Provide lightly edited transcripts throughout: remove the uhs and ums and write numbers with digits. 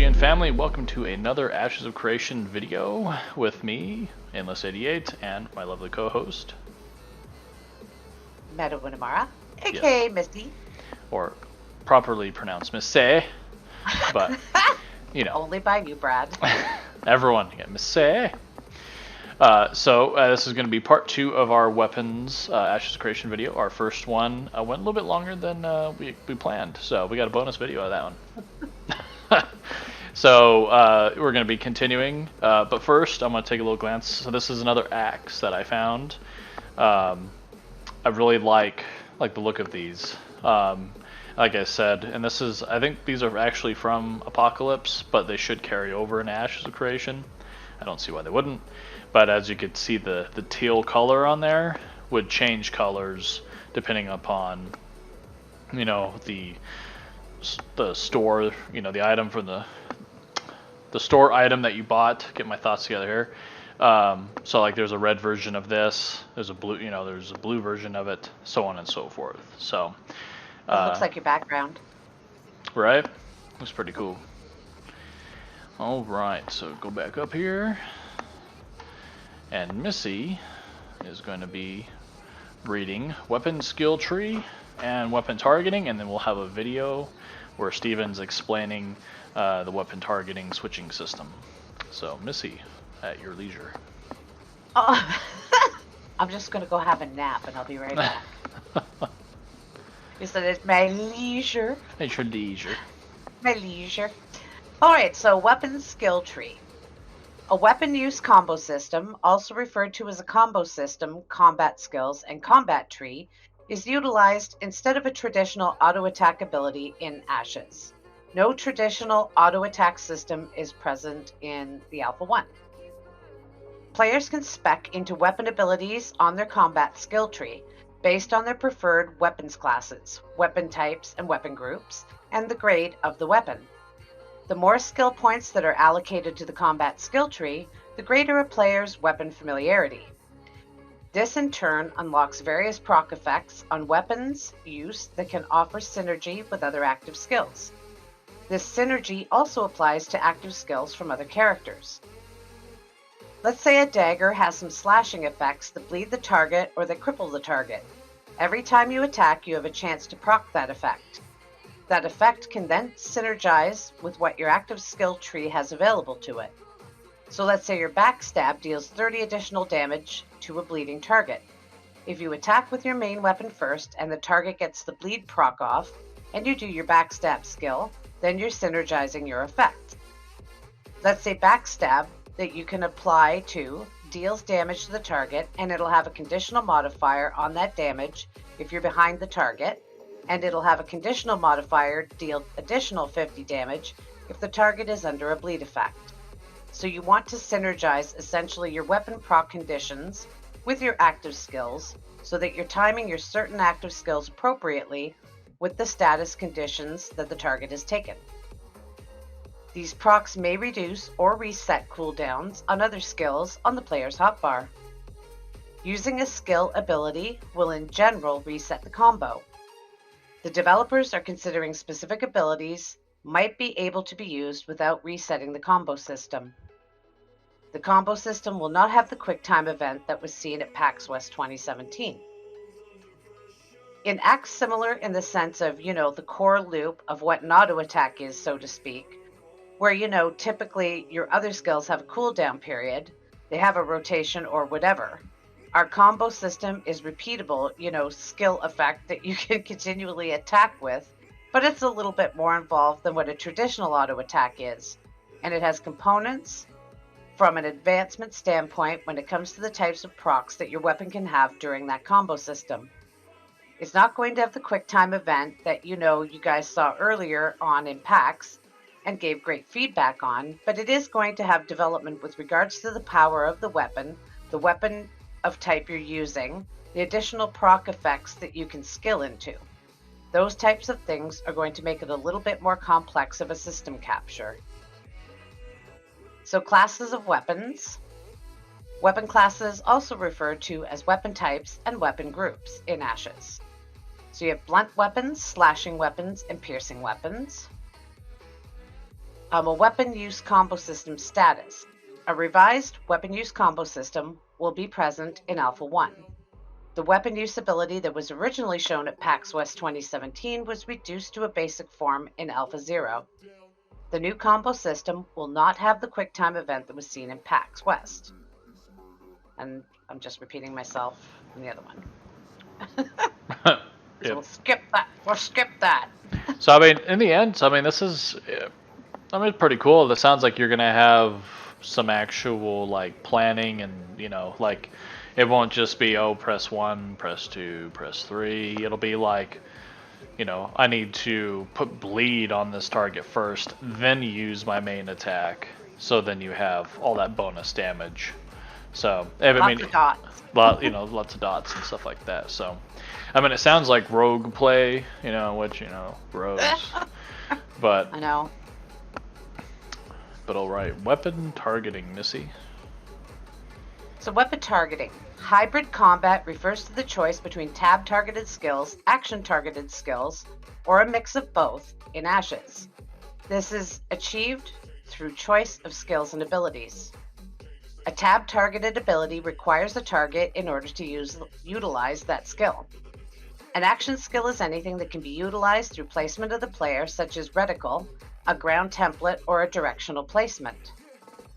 again, family. Welcome to another Ashes of Creation video with me, Endless88, and my lovely co-host, Meadow Winamara, aka yes, Misty. or properly pronounced Miss Say, but you know, Only by you, Brad. everyone, yeah, Miss Say. This is going to be part 2 of our weapons Ashes of Creation video. Our first one went a little bit longer than we planned, so we got a bonus video of that one. So we're going to be continuing, but first I'm going to take a little glance. So this is another axe that I found. I really like the look of these. Like I said, and I think these are actually from Apocalypse, but they should carry over in Ashes of Creation. I don't see why they wouldn't. But as you can see, the teal color on there would change colors depending upon, the store, the item from the store item that you bought. Get my thoughts together here. So like there's a red version of this, there's a blue, there's a blue version of it, so on and so forth. So It looks like your background. right, looks pretty cool. All right, so go back up here, and Missy is going to be reading weapon skill tree and weapon targeting, and then we'll have a video where Steven's explaining the weapon targeting switching system. So Missy, at your leisure. Oh, I'm just going to go have a nap and I'll be right back. You said it's my leisure. At your leisure. My leisure. Alright, so weapon skill tree. A weapon use combo system, also referred to as a combo system, combat skills, and combat tree, is utilized instead of a traditional auto attack ability in Ashes. No traditional auto attack system is present in the Alpha 1. Players can spec into weapon abilities on their combat skill tree based on their preferred weapons classes, weapon types, and weapon groups, and the grade of the weapon. The more skill points that are allocated to the combat skill tree, the greater a player's weapon familiarity. This in turn unlocks various proc effects on weapons use that can offer synergy with other active skills. This synergy also applies to active skills from other characters. Let's say a dagger has some slashing effects that bleed the target or that cripple the target. Every time you attack, you have a chance to proc that effect. That effect can then synergize with what your active skill tree has available to it. So let's say your backstab deals 30 additional damage to a bleeding target. If you attack with your main weapon first and the target gets the bleed proc off, and you do your backstab skill, then you're synergizing your effect. Let's say backstab that you can apply to deals damage to the target, and it'll have a conditional modifier on that damage if you're behind the target, and it'll have a conditional modifier deal additional 50 damage if the target is under a bleed effect. So you want to synergize essentially your weapon proc conditions with your active skills so that you're timing your certain active skills appropriately with the status conditions that the target has taken. These procs may reduce or reset cooldowns on other skills on the player's hotbar. Using a skill ability will in general reset the combo. The developers are considering specific abilities might be able to be used without resetting the combo system. The combo system will not have the QuickTime event that was seen at PAX West 2017. It acts similar in the sense of, the core loop of what an auto attack is, so to speak, where, typically your other skills have a cooldown period, they have a rotation or whatever. Our combo system is repeatable, skill effect that you can continually attack with, but it's a little bit more involved than what a traditional auto attack is. And it has components from an advancement standpoint when it comes to the types of procs that your weapon can have during that combo system. It's not going to have the QuickTime event that you guys saw earlier on in PAX and gave great feedback on, but it is going to have development with regards to the power of the weapon of type you're using, the additional proc effects that you can skill into. Those types of things are going to make it a little bit more complex of a system capture. So classes of weapons. Weapon classes also referred to as weapon types and weapon groups in Ashes. So you have blunt weapons, slashing weapons, and piercing weapons. A weapon use combo system status. A revised weapon use combo system will be present in Alpha 1. The weapon use ability that was originally shown at PAX West 2017 was reduced to a basic form in Alpha 0. The new combo system will not have the QuickTime event that was seen in PAX West. And I'm just repeating myself in the other one. Yep. So we'll skip that. We'll skip that. So I mean, in the end, so I mean, this is, I mean, it's pretty cool. It sounds like you're gonna have some actual like planning, and like it won't just be press 1, press 2, press 3. It'll be like, I need to put bleed on this target first, then use my main attack. So then you have all that bonus damage. So I mean, Lots of dots. lots of dots and stuff like that. So, I mean, it sounds like rogue play, which rogues, but I know. But all right, weapon targeting, Missy. So weapon targeting. Hybrid combat refers to the choice between tab-targeted skills, action-targeted skills, or a mix of both in Ashes. This is achieved through choice of skills and abilities. A tab-targeted ability requires a target in order to utilize that skill. An action skill is anything that can be utilized through placement of the player, such as reticle, a ground template, or a directional placement.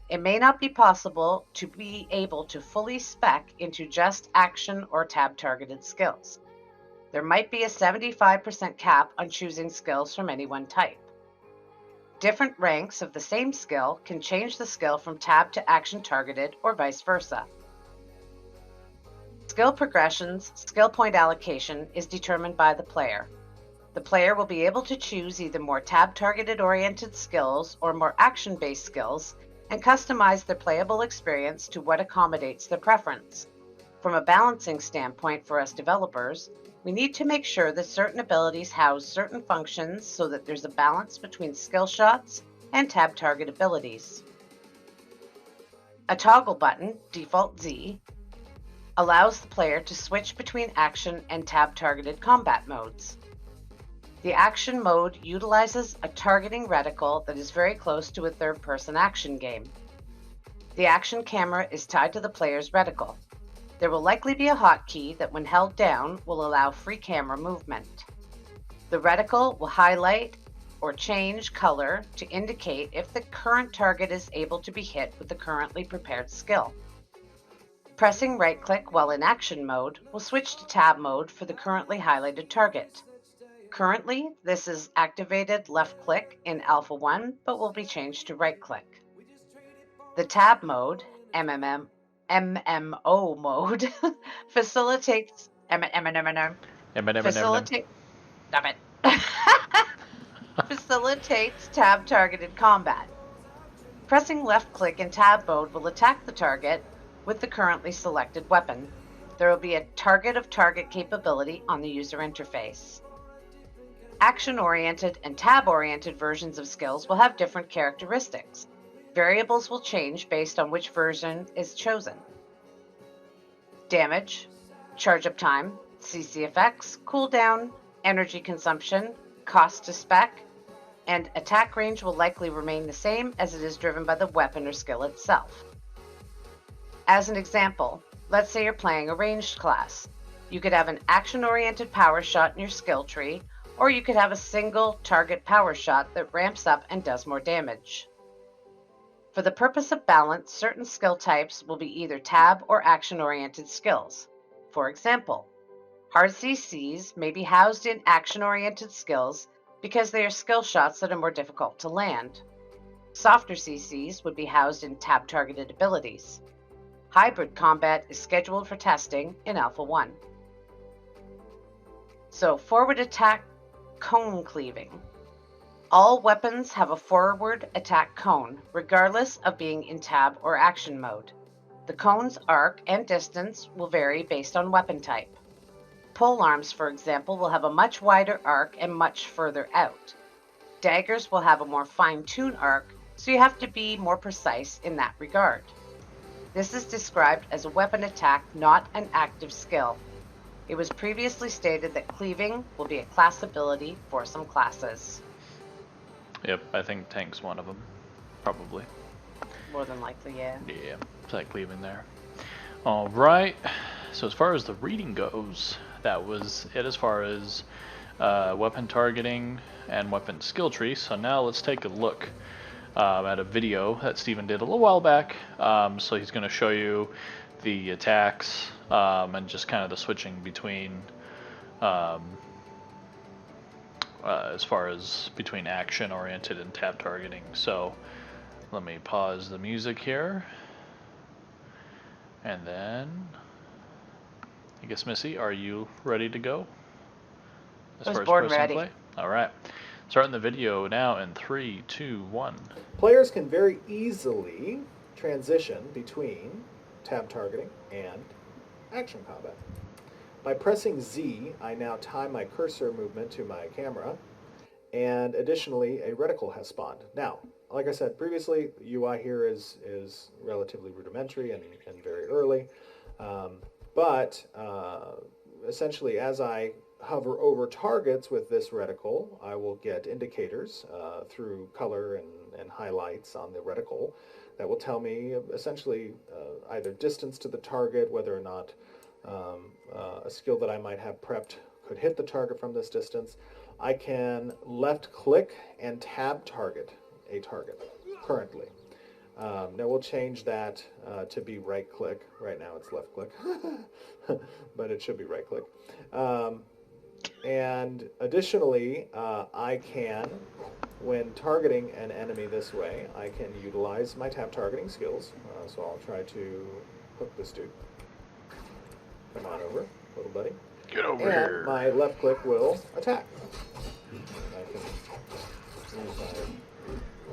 It may not be possible to be able to fully spec into just action or tab-targeted skills. There might be a 75% cap on choosing skills from any one type. Different ranks of the same skill can change the skill from tab to action targeted or vice versa. Skill progressions, skill point allocation is determined by the player. The player will be able to choose either more tab-targeted oriented skills or more action-based skills and customize their playable experience to what accommodates their preference. From a balancing standpoint for us developers, we need to make sure that certain abilities house certain functions so that there's a balance between skill shots and tab target abilities. A toggle button, default Z, allows the player to switch between action and tab targeted combat modes. The action mode utilizes a targeting reticle that is very close to a third-person action game. The action camera is tied to the player's reticle. There will likely be a hotkey that, when held down, will allow free camera movement. The reticle will highlight or change color to indicate if the current target is able to be hit with the currently prepared skill. Pressing right-click while in action mode will switch to tab mode for the currently highlighted target. Currently, this is activated left-click in Alpha 1, but will be changed to right-click. The tab mode, MMO mode, facilitates facilitates tab-targeted combat. Pressing left-click in tab mode will attack the target with the currently selected weapon. There will be a target of target capability on the user interface. Action-oriented and tab-oriented versions of skills will have different characteristics. Variables will change based on which version is chosen. Damage, charge-up time, CC effects, cooldown, energy consumption, cost to spec, and attack range will likely remain the same as it is driven by the weapon or skill itself. As an example, let's say you're playing a ranged class. You could have an action-oriented power shot in your skill tree, or you could have a single target power shot that ramps up and does more damage. For the purpose of balance, certain skill types will be either tab or action-oriented skills. For example, hard CCs may be housed in action-oriented skills because they are skill shots that are more difficult to land. Softer CCs would be housed in tab-targeted abilities. Hybrid combat is scheduled for testing in Alpha 1. So, forward attack cone cleaving. All weapons have a forward attack cone, regardless of being in tab or action mode. The cone's arc and distance will vary based on weapon type. Pole arms, for example, will have a much wider arc and much further out. Daggers will have a more fine-tuned arc, so you have to be more precise in that regard. This is described as a weapon attack, not an active skill. It was previously stated that cleaving will be a class ability for some classes. Yep, I think tank's one of them, probably. More than likely, yeah. Yeah, it's like leaving there. All right. So as far as the reading goes, that was it as far as weapon targeting and weapon skill tree. So now let's take a look at a video that Steven did a little while back. So he's going to show you the attacks and just kind of the switching between as far as between action oriented and tab targeting. So let me pause the music here. And then, I guess, Missy, are you ready to go? I was born ready. Play? All right. Starting the video now in 3, 2, 1. Players can very easily transition between tab targeting and action combat. By pressing Z, I now tie my cursor movement to my camera, and additionally, a reticle has spawned. Now, like I said previously, the UI here is relatively rudimentary and very early, but essentially as I hover over targets with this reticle, I will get indicators through color and highlights on the reticle that will tell me essentially either distance to the target, whether or not a skill that I might have prepped could hit the target from this distance. I can left click and tab target a target currently. Now we'll change that to be right click. Right now it's left click, but it should be right click. And additionally, I can, when targeting an enemy this way, I can utilize my tab targeting skills. So I'll try to hook this dude. Come on over, little buddy. Get over and here. And my left click will attack. I can use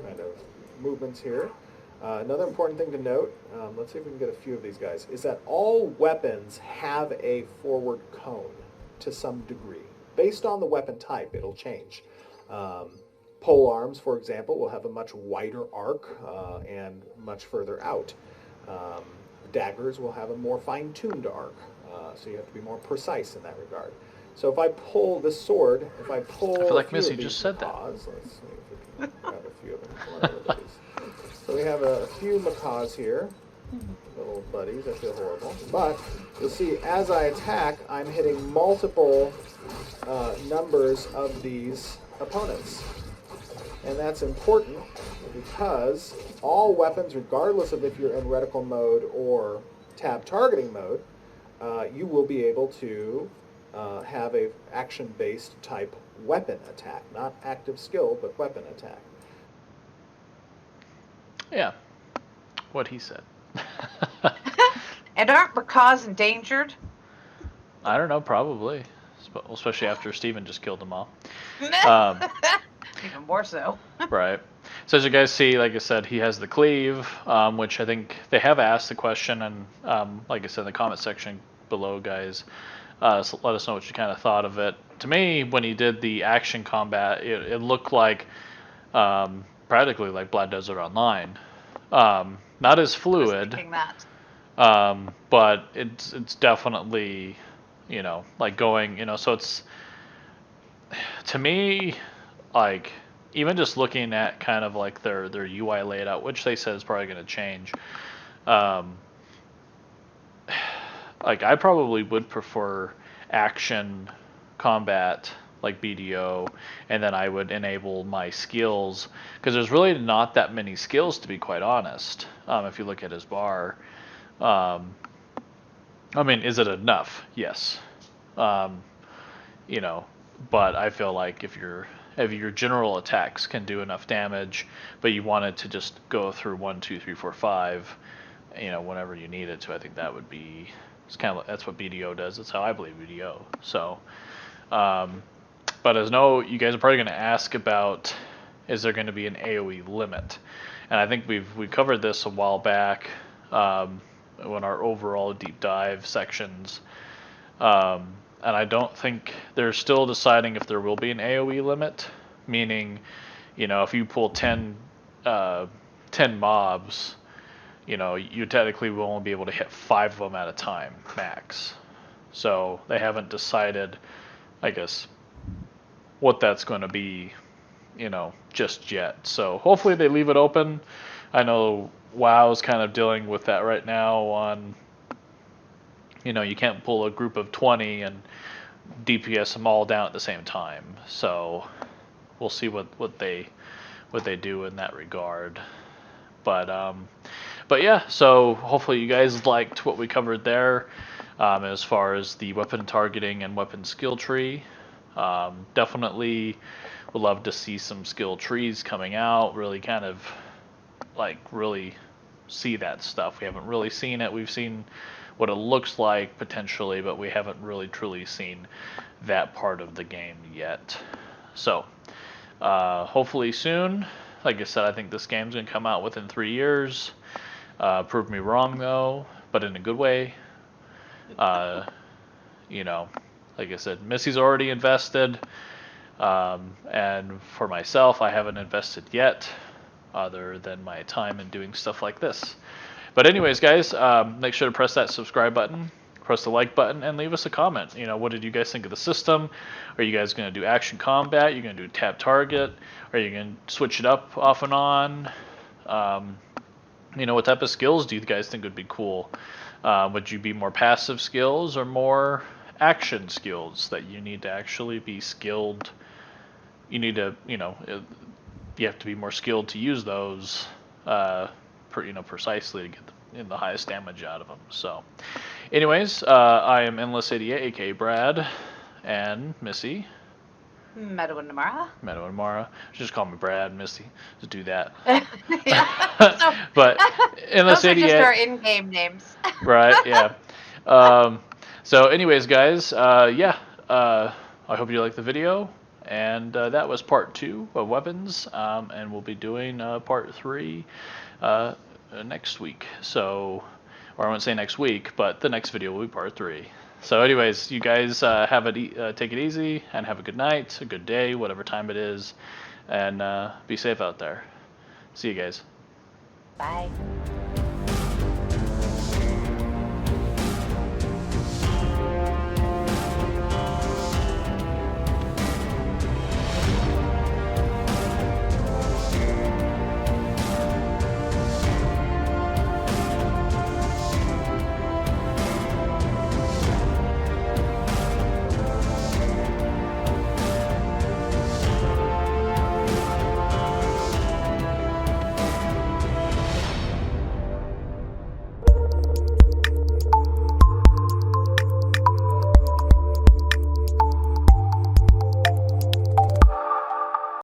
my kind of movements here. Another important thing to note, let's see if we can get a few of these guys, is that all weapons have a forward cone to some degree. Based on the weapon type, it'll change. Pole arms, for example, will have a much wider arc and much further out. Daggers will have a more fine-tuned arc, so you have to be more precise in that regard. So if I pull this sword, if I pull... I feel like Missy just said that. Let's see if we can grab a few of them. Whatever that is. So we have a few macaws here, little buddies. I feel horrible. But you'll see as I attack, I'm hitting multiple numbers of these opponents. And that's important because all weapons, regardless of if you're in reticle mode or tab targeting mode, you will be able to have a action-based type weapon attack. Not active skill, but weapon attack. Yeah, what he said. And aren't macaws endangered? I don't know, probably. Especially after Steven just killed them all. Even more so. Right. So as you guys see, like I said, he has the cleave, which I think they have asked the question, and like I said in the comment section below, guys, so let us know what you kind of thought of it. To me, when he did the action combat, it looked like practically like Blood Desert Online. Not as fluid, but it's definitely, you know, like going, you know, so it's, to me, like, even just looking at kind of like their UI layout, which they said is probably going to change, like, I probably would prefer action combat like BDO, and then I would enable my skills, because there's really not that many skills, to be quite honest. If you look at his bar, I mean, is it enough? Yes. You know, but I feel like if your general attacks can do enough damage, but you wanted to just go through 1, 2, 3, 4, 5, you know, whenever you needed to, I think that would be, it's kind of, that's what BDO does. That's how I believe BDO. So, but as you guys are probably going to ask about, is there going to be an AOE limit? And I think we covered this a while back when our overall deep dive sections. And I don't think they're still deciding if there will be an AOE limit, meaning, you know, if you pull 10 mobs, you know, you technically will only be able to hit 5 of them at a time, max. So they haven't decided, I guess, what that's going to be just yet. So hopefully they leave it open. I know WoW's kind of dealing with that right now on, you can't pull a group of 20 and DPS them all down at the same time. So we'll see what they do in that regard. But yeah, so hopefully you guys liked what we covered there, as far as the weapon targeting and weapon skill tree. Definitely would love to see some skill trees coming out, really kind of really see that stuff. We haven't really seen it. We've seen what it looks like potentially, but we haven't really truly seen that part of the game yet. So hopefully soon. Like I said, I think this game's gonna come out within 3 years. Prove me wrong though, but in a good way. Like I said, Missy's already invested, and for myself, I haven't invested yet, other than my time in doing stuff like this. But anyways, guys, make sure to press that subscribe button, press the like button, and leave us a comment. What did you guys think of the system? Are you guys going to do action combat? Are you going to do tap target? Are you going to switch it up off and on? What type of skills do you guys think would be cool? Would you be more passive skills or more action skills that you need to actually be skilled? You need to, you have to be more skilled to use those, precisely to get the highest damage out of them. So, anyways, I am Endless88, aka Brad, and Missy. Meadow and Namara. Just call me Brad, Missy. Just do that. So, but Endless88. Those are just our in-game names. Right, yeah. So anyways, guys, I hope you liked the video. And that was part 2 of weapons. And we'll be doing part 3 next week. So, or I won't say next week, but the next video will be part 3. So anyways, you guys take it easy and have a good night, a good day, whatever time it is. And be safe out there. See you guys. Bye.